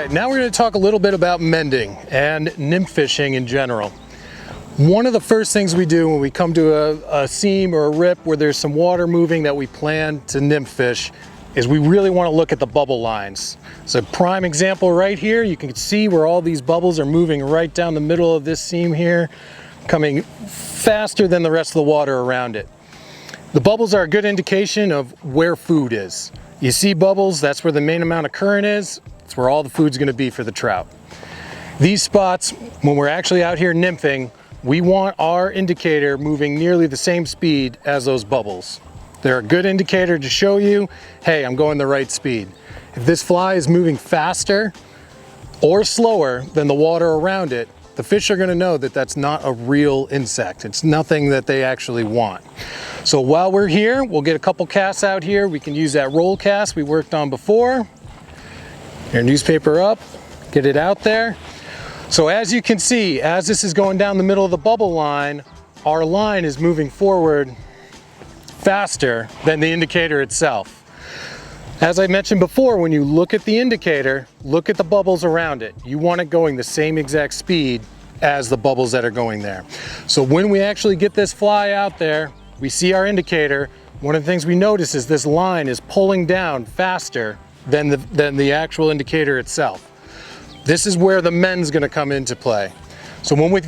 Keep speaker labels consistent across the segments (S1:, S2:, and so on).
S1: right, now we're going to talk a little bit about mending and nymph fishing in general. One of the first things we do when we come to a seam or a rip where there's some water moving that we plan to nymph fish is we really want to look at the bubble lines. So a prime example right here, you can see where all these bubbles are moving right down the middle of this seam here, coming faster than the rest of the water around it. The bubbles are a good indication of where food is. You see bubbles, that's where the main amount of current is. It's where all the food's going to be for the trout. These spots, when we're actually out here nymphing, we want our indicator moving nearly the same speed as those bubbles. They're a good indicator to show you, hey, I'm going the right speed. If this fly is moving faster or slower than the water around it, the fish are going to know that that's not a real insect. It's nothing that they actually want. So while we're here, we'll get a couple casts out here. We can use that roll cast we worked on before. Your newspaper up, get it out there. So as you can see, as this is going down the middle of the bubble line, our line is moving forward faster than the indicator itself. As I mentioned before, when you look at the indicator, look at the bubbles around it. You want it going the same exact speed as the bubbles that are going there. So when we actually get this fly out there, we see our indicator. One of the things we notice is this line is pulling down faster than the actual indicator itself. This is where the mend's going to come into play. So when we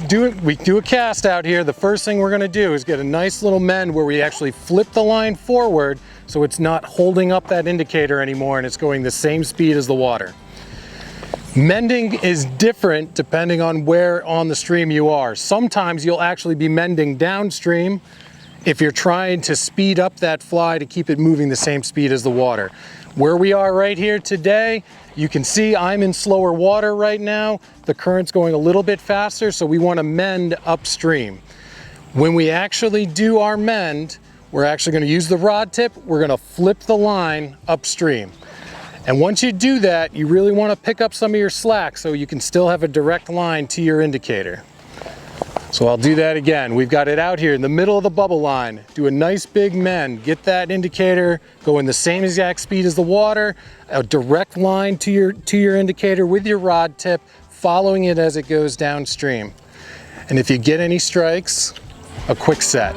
S1: do a cast out here, the first thing we're going to do is get a nice little mend where we actually flip the line forward so it's not holding up that indicator anymore and it's going the same speed as the water. Mending is different depending on where on the stream you are. Sometimes you'll actually be mending downstream if you're trying to speed up that fly to keep it moving the same speed as the water. Where we are right here today, you can see I'm in slower water right now. The current's going a little bit faster, so we want to mend upstream. When we actually do our mend, we're actually going to use the rod tip. We're going to flip the line upstream. And once you do that, you really want to pick up some of your slack so you can still have a direct line to your indicator. So I'll do that again. We've got it out here in the middle of the bubble line. Do a nice big mend. Get that indicator going the same exact speed as the water. A direct line to your indicator with your rod tip, following it as it goes downstream. And if you get any strikes, a quick set.